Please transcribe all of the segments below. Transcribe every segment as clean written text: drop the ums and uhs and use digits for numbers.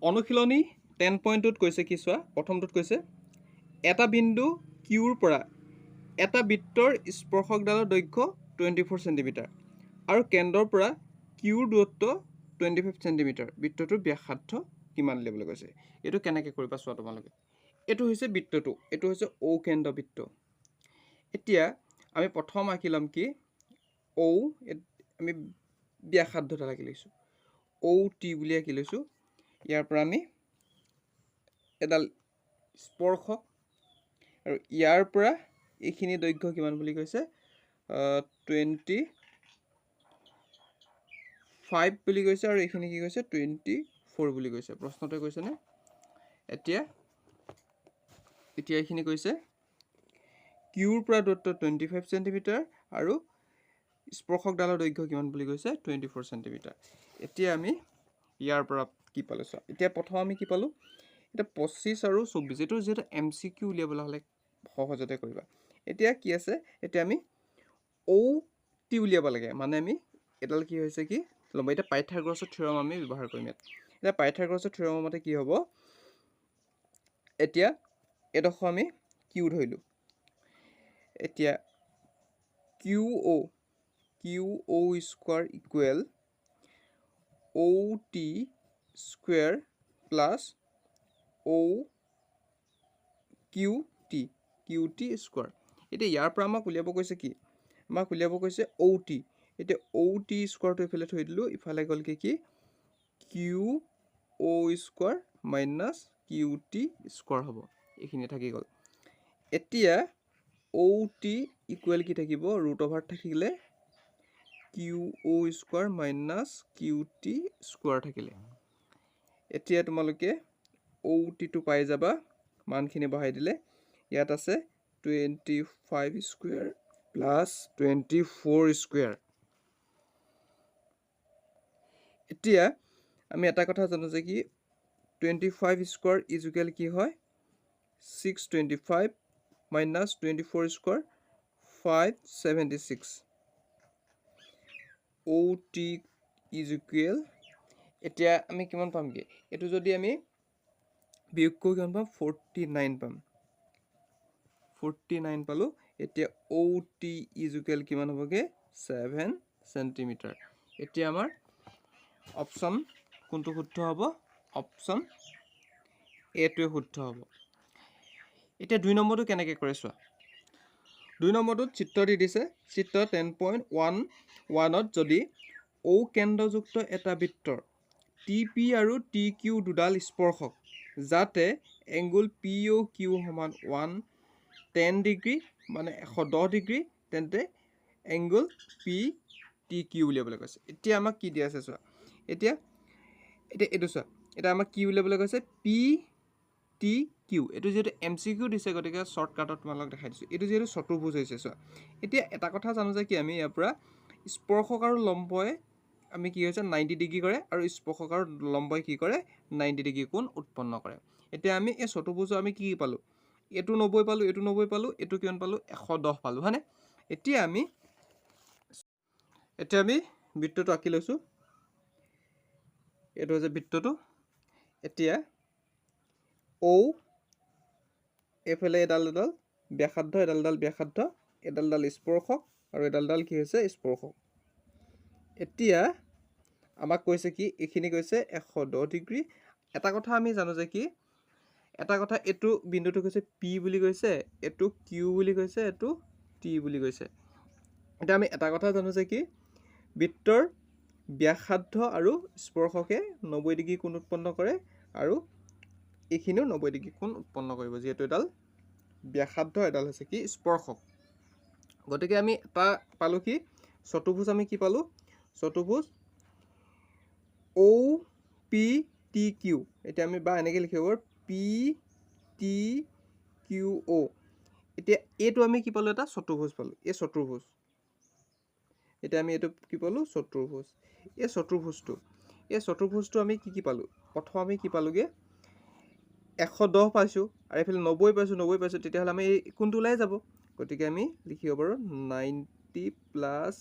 অনুশীলনী 10.2ত কৈছে কি চোৱা প্ৰথমটোত কৈছে এটা বিন্দু কিউৰ পৰা এটা বৃত্তৰ স্পৰ্শকডালৰ দৈৰ্ঘ্য 24 সেন্টিমিটাৰ আৰু কেন্দ্ৰৰ পৰা কিউৰ দূৰত্ব 25 সেন্টিমিটাৰ বৃত্তটোৰ ব্যাসাৰ্ধ কিমান উলিয়াবলৈ কৈছে এইটো কেনেকৈ কৰিবা চোৱা তোমালোকে এইটো হৈছে বৃত্তটো এইটো হৈছে ও কেন্দ্ৰ বৃত্ত এতিয়া আমি প্ৰথম আঁকি ল'ম কি ও আমি ব্যাসাৰ্ধ এটা আঁকি লৈছোঁ ও টি বুলি আঁকি লৈছোঁ ইয়াৰ পৰা আমি এডাল স্পৰ্শক আৰু ইয়াৰ পৰা এইখিনি দৈৰ্ঘ্য কিমান বুলি কৈছে 25 বুলি কৈছে আৰু এইখিনি কি কৈছে 24 বুলি কৈছে প্ৰশ্নতে কৈছে নে এতিয়া এইখিনি কৈছে কিউৰ পৰা দূৰত্ব 25 সেন্টিমিটাৰ আৰু স্পৰ্শকডালৰ দৈৰ্ঘ্য কিমান বুলি কৈছে 24 সেন্টিমিটাৰ এতিয়া আমি ইয়াৰ পৰা কি পালোঁ চোৱা এতিয়া প্ৰথম আমি কি পালোঁ এতিয়া 25 আৰু 24 এইটো যেটা MCQ উলিয়াবলৈ হ'লে সহজতে কৰিবা এতিয়া কি আছে এতিয়া আমি ও টি উলিয়াব লাগে মানে আমি এডাল কি হৈছে কি লম্বা এতিয়া পাইথাগোৰাছৰ থিওৰাম আমি ব্যৱহাৰ কৰিম এতিয়া পাইথাগোৰাছৰ থিওৰামৰ মতে কি হ'ব এতিয়া এডোখৰ আমি কিউ ধৰিলোঁ এতিয়া কিউ ও স্কোয়াৰ ইকুৱেল ও T square plus O Q t square এতিয়া ইয়াৰ পৰা আমাক উলিয়াব কৈছে কি আমাক উলিয়াব কৈছে ও টি এতিয়া ও টি স্কোয়াৰটো ইফালে থৈ দিলোঁ ইফালে গ'ল কি q o square minus q t square হ'ব এইখিনি থাকি গ'ল এতিয়া ও টি ইকুৱেল কি থাকিব ৰুট অভাৰ থাকিলে q o square minus q t square থাকিলে এতিয়া তোমালোকে ও টিটো পাই যাবা মানখিনি বহাই দিলে ইয়াত আছে 25 স্কোয়াৰ প্লাছ 24 স্কোয়াৰ এতিয়া আমি এটা কথা জানো যে কি 25 স্কোয়াৰ ইকুৱেল কি হয় 625 মাইনাছ 24 স্কোয়াৰ 576 ও টি ইকুৱেল এতিয়া আমি কিমান পামগে এইটো যদি আমি বিয়োগ কৰি কিমান পাম 49 পাম 49 পালোঁ এতিয়া ও টি ইকুৱেল কিমান হ'বগে 7 সেন্টিমিটাৰ এতিয়া আমাৰ অপশ্যন কোনটো শুদ্ধ হ'ব অপশ্যন এটোৱে শুদ্ধ হ'ব এতিয়া 2 নম্বৰটো কেনেকৈ কৰে চোৱা 2 নম্বৰটোত চিত্ৰ দি দিছে চিত্ৰ 10.11ত যদি ও কেন্দ্ৰযুক্ত এটা বৃত্তৰ টি পি আৰু টি কিউ দুডাল স্পৰ্শক যাতে এংগুল পি অ' কিউ সমান 110 ডিগ্ৰী মানে 110 ডিগ্ৰী তেন্তে এংগুল পি টি কিউ উলিয়াবলৈ কৈছে এতিয়া আমাক কি দিয়া আছে চোৱা এতিয়া এইটো চোৱা এতিয়া আমাক কি উলিয়াবলৈ কৈছে পি টি কিউ এইটো যিহেতু MCQ দিছে গতিকে শ্বৰ্টকাটত তোমালোকক দেখাই দিছোঁ এইটো যিহেতু চতুৰ্ভুজ হৈছে চোৱা এতিয়া এটা কথা জানো যে কি আমি ইয়াৰ পৰা স্পৰ্শক আৰু লম্বই আমি কি হৈছে 90 ডিগ্ৰী কৰে আৰু স্পৰ্শক আৰু লম্বই কি কৰে 90 ডিগ্ৰী কোণ উৎপন্ন কৰে এতিয়া আমি এই চতুৰ্ভুজৰ আমি কি পালোঁ এইটো 90 পালোঁ এইটো 90 পালোঁ এইটো কিমান পালোঁ 110 পালোঁ হয়নে এতিয়া আমি বৃত্তটো আঁকি লৈছোঁ এইটো হৈছে বৃত্তটো এতিয়া ও এইফালে এডাল ব্যাসাৰ্ধ এডাল ব্যাসাৰ্ধ এডাল স্পৰ্শক আৰু এডাল কি হৈছে স্পৰ্শক এতিয়া আমাক কৈছে কি এইখিনি কৈছে 110 ডিগ্ৰী এটা কথা আমি জানো যে কি এটা কথা এইটো বিন্দুটো কৈছে পি বুলি কৈছে এইটো কিউ বুলি কৈছে এইটো টি বুলি কৈছে এতিয়া আমি এটা কথা জানো যে কি বৃত্তৰ ব্যাসাৰ্ধ আৰু স্পৰ্শকে 90 ডিগ্ৰী কোণ উৎপন্ন কৰে আৰু এইখিনিও 90 ডিগ্ৰী কোণ উৎপন্ন কৰিব যিহেতু এডাল ব্যাসাৰ্ধ এডাল হৈছে কি স্পৰ্শক গতিকে আমি এটা পালোঁ কি চতুৰ্ভুজ আমি কি পালোঁ চতুৰ্ভুজ ও পি টি কিউ এতিয়া আমি বা এনেকৈ লিখিব পাৰোঁ পি টি কিউ অ' এতিয়া এইটো আমি কি পালোঁ এটা চতুৰ্ভুজ পালোঁ এই চতুৰ্ভুজ এতিয়া আমি এইটো কি পালোঁ চতুৰ্ভুজ এই চতুৰ্ভুজটো আমি কি পালোঁ প্ৰথম আমি কি পালোঁগৈ 110 পাইছোঁ আৰু এইফালে 90 পাইছোঁ তেতিয়াহ'লে আমি এই কোনটো ওলাই যাব গতিকে আমি লিখিব পাৰোঁ 90 প্লাছ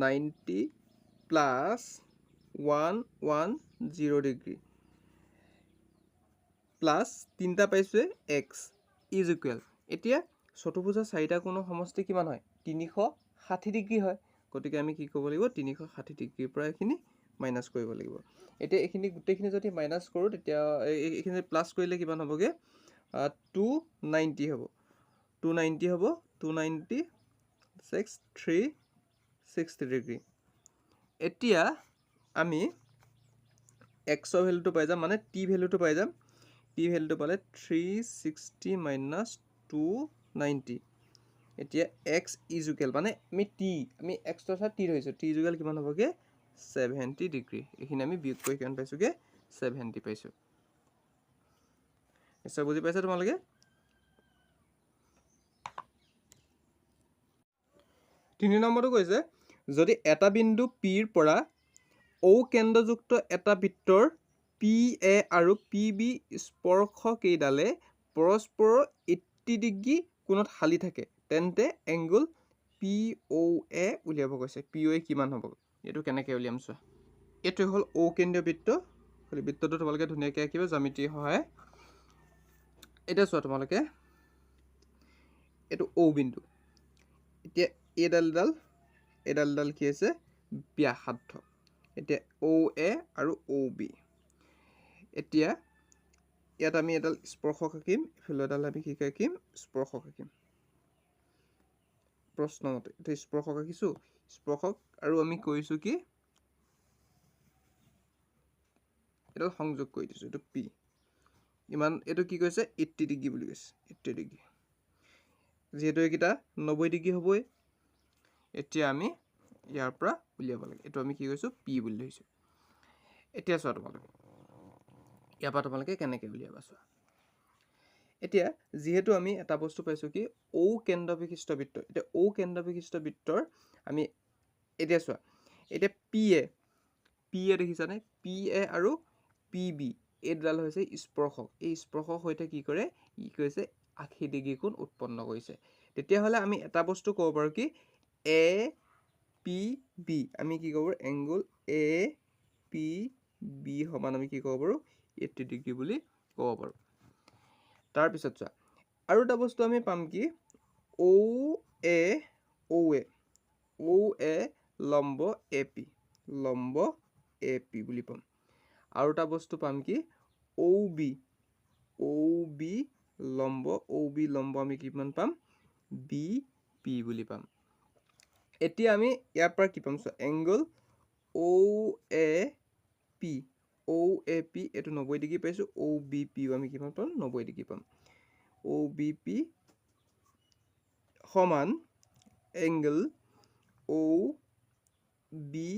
90 প্লাছ 110 ডিগ্ৰী প্লাছ তিনিটা পাইছোঁ এক্স ইজ ইকুৱেল এতিয়া চতুৰ্ভুজৰ চাৰিটা কোণৰ সমষ্টি কিমান হয় 360 ডিগ্ৰী হয় গতিকে আমি কি কৰিব লাগিব 360 ডিগ্ৰীৰ পৰা এইখিনি মাইনাছ কৰিব লাগিব এতিয়া এইখিনি গোটেইখিনি যদি মাইনাছ কৰোঁ তেতিয়া এইখিনি প্লাছ কৰিলে কিমান হ'বগৈ 290 হ'ব 290 হ'ব 290 360 ডিগ্ৰী এতিয়া আমি এক্সৰ ভেলুটো পাই যাম মানে টি ভেলুটো পাই যাম টি ভেলুটো পালে 360 মাইনাছ 290 এতিয়া এক্স ইজুকেল মানে আমি এক্সৰ ঠাইত টি ধৰিছোঁ টি ইজুকেল কিমান হ'বগৈ 70 ডিগ্ৰী এইখিনি আমি বিয়োগ কৰি কিমান পাইছোঁগৈ 70 পাইছোঁ নিশ্চয় বুজি পাইছা তোমালোকে তিনি নম্বৰটো কৈছে যদি এটা বিন্দু পিৰ পৰা ঔ কেন্দ্ৰযুক্ত এটা বৃত্তৰ পি এ আৰু পি বি স্পৰ্শকেইডালে পৰস্পৰৰ 80 ডিগ্ৰী কোণত হালি থাকে তেন্তে এংগুল পি অ' এ উলিয়াব কৈছে পি অ' এ কিমান হ'ব এইটো কেনেকৈ উলিয়াম চোৱা এইটোৱে হ'ল ঔ কেন্দ্ৰীয় বৃত্ত খালি বৃত্তটো তোমালোকে ধুনীয়াকৈ আঁকিবা জ্যামিতিৰ সহায়ে এতিয়া চোৱা তোমালোকে এইটো ঔ বিন্দু এতিয়া এডাল কি আছে ব্যাসাৰ্ধ এতিয়া অ' এ আৰু অ' বি এতিয়া ইয়াত আমি এডাল স্পৰ্শক আঁকিম ইফালে এডাল আমি কি আঁকিম স্পৰ্শক আঁকিম প্ৰশ্নমতে এতিয়া স্পৰ্শক আঁকিছোঁ স্পৰ্শক আৰু আমি কৰিছোঁ কি এডাল সংযোগ কৰি দিছোঁ এইটো পি ইমান এইটো কি কৈছে 80 ডিগ্ৰী বুলি কৈছে 80 ডিগ্ৰী যিহেতু এইকেইটা 90 ডিগ্ৰী হ'বই এতিয়া আমি ইয়াৰ পৰা উলিয়াব লাগে এইটো আমি কি কৈছোঁ পি বুলি ধৰিছোঁ এতিয়া চোৱা তোমালোকে ইয়াৰ পৰা তোমালোকে কেনেকৈ উলিয়াবা চোৱা এতিয়া যিহেতু আমি এটা বস্তু পাইছোঁ কি ঔ কেন্দ্ৰ বিশিষ্ট বৃত্ত এতিয়া ঔ কেন্দ্ৰ বিশিষ্ট বৃত্তৰ আমি এতিয়া চোৱা এতিয়া পি এ দেখিছানে পি এ আৰু পি বি এই দুডাল হৈছে স্পৰ্শক এই স্পৰ্শক সৈতে কি কৰে ই কৈছে 80 ডিগ্ৰী কোণ উৎপন্ন কৰিছে তেতিয়াহ'লে আমি এটা বস্তু ক'ব পাৰোঁ কি এ পি বি আমি কি ক'ব পাৰোঁ এংগুল এ পি বি সমান আমি কি ক'ব পাৰোঁ 80 ডিগ্ৰী বুলি ক'ব পাৰোঁ তাৰপিছত চোৱা আৰু এটা বস্তু আমি পাম কি ঔ এ লম্ব এ পি বুলি পাম আৰু এটা বস্তু পাম কি ঔ বি লম্ব আমি কিমান পাম বি পি বুলি পাম এতিয়া আমি ইয়াৰ পৰা কি পাম চোৱা এংগুল ঔ এ পি এইটো 90 ডিগ্ৰী পাইছোঁ ঔ বি পিও আমি কিমান পাম 90 ডিগ্ৰী পাম ঔ বি পি সমান এংগুল ঔ বি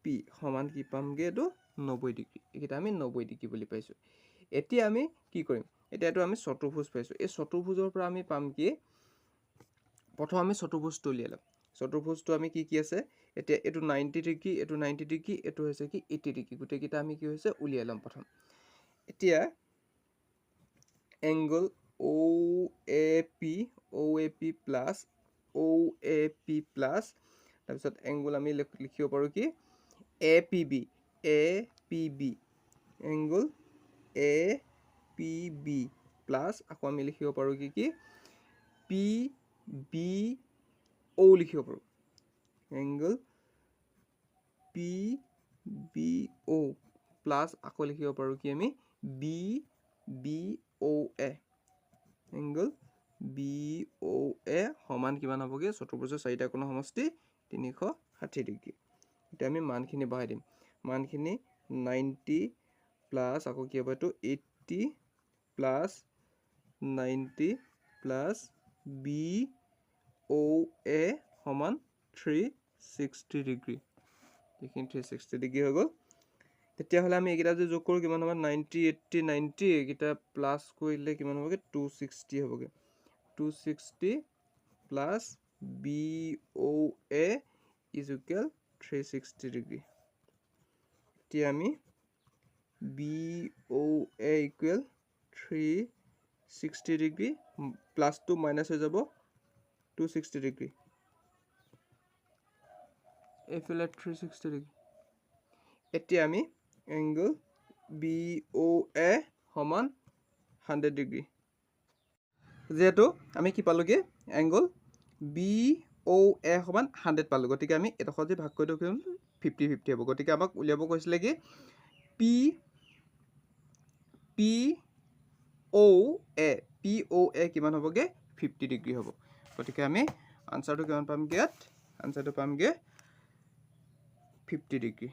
পি সমান কি পামগৈ এইটো 90 ডিগ্ৰী এইকেইটা আমি 90 ডিগ্ৰী বুলি পাইছোঁ এতিয়া আমি কি কৰিম এতিয়া এইটো আমি চতুৰ্ভুজ পাইছোঁ এই চতুৰ্ভুজৰ পৰা আমি পাম কি প্ৰথম আমি চতুৰ্ভুজটো উলিয়াই ল'ম চতুৰ্ভুজটো আমি কি আছে এতিয়া এইটো 90 ডিগ্ৰী এইটো 90 ডিগ্ৰী এইটো হৈছে কি 80 ডিগ্ৰী গোটেইকেইটা আমি কি হৈছে উলিয়াই ল'ম প্ৰথম এতিয়া এংগুল ঔ A P plus or A P plus তাৰপিছত এংগুল আমি লিখিব পাৰোঁ কি A P B angle A P B plus আকৌ আমি লিখিব পাৰোঁ কি পি বি অ' লিখিব পাৰোঁ এংগুল পি বি অ' প্লাছ আকৌ লিখিব পাৰোঁ কি আমি বি বি অ' এ এংগুল বি অ' এ সমান কিমান হ'বগৈ চতুৰ্ভুজৰ চাৰিটা কোণৰ সমষ্টি 360 ডিগ্ৰী এতিয়া আমি মানখিনি বহাই দিম মানখিনি 90 প্লাছ আকৌ কি হ'ব এইটো 80 প্লাছ 90 প্লাছ বি অ' এ সমান 360 ডিগ্ৰী এইখিনি 360 ডিগ্ৰী হৈ গ'ল তেতিয়াহ'লে আমি এইকেইটা যদি যোগ কৰোঁ কিমান হ'ব 90 80 90 এইকেইটা প্লাছ কৰিলে কিমান হ'বগৈ 260 হ'বগৈ 260 plus B O' A is equal 360 degree এতিয়া আমি B O' A equal 360 degree প্লাছটো মাইনাছ হৈ যাব 260 ডিগ্ৰী এইফালে 360 ডিগ্ৰী এতিয়া আমি এংগল BOA সমান 100 ডিগ্ৰী যেহেতু আমি কি পালোগে এংগল BOA সমান 100 পালো গতিকে আমি এটা সহজে ভাগ কৰি দিও 50-50 হ'ব গতিকে আমাক উলিয়াব কৈছিলে কি POA কিমান হ'বগে 50 ডিগ্ৰী হ'ব গতিকে আমি আনসাৰটো কিমান পামগে ইয়াত আনসাৰটো পামগে 50 ডিগ্ৰী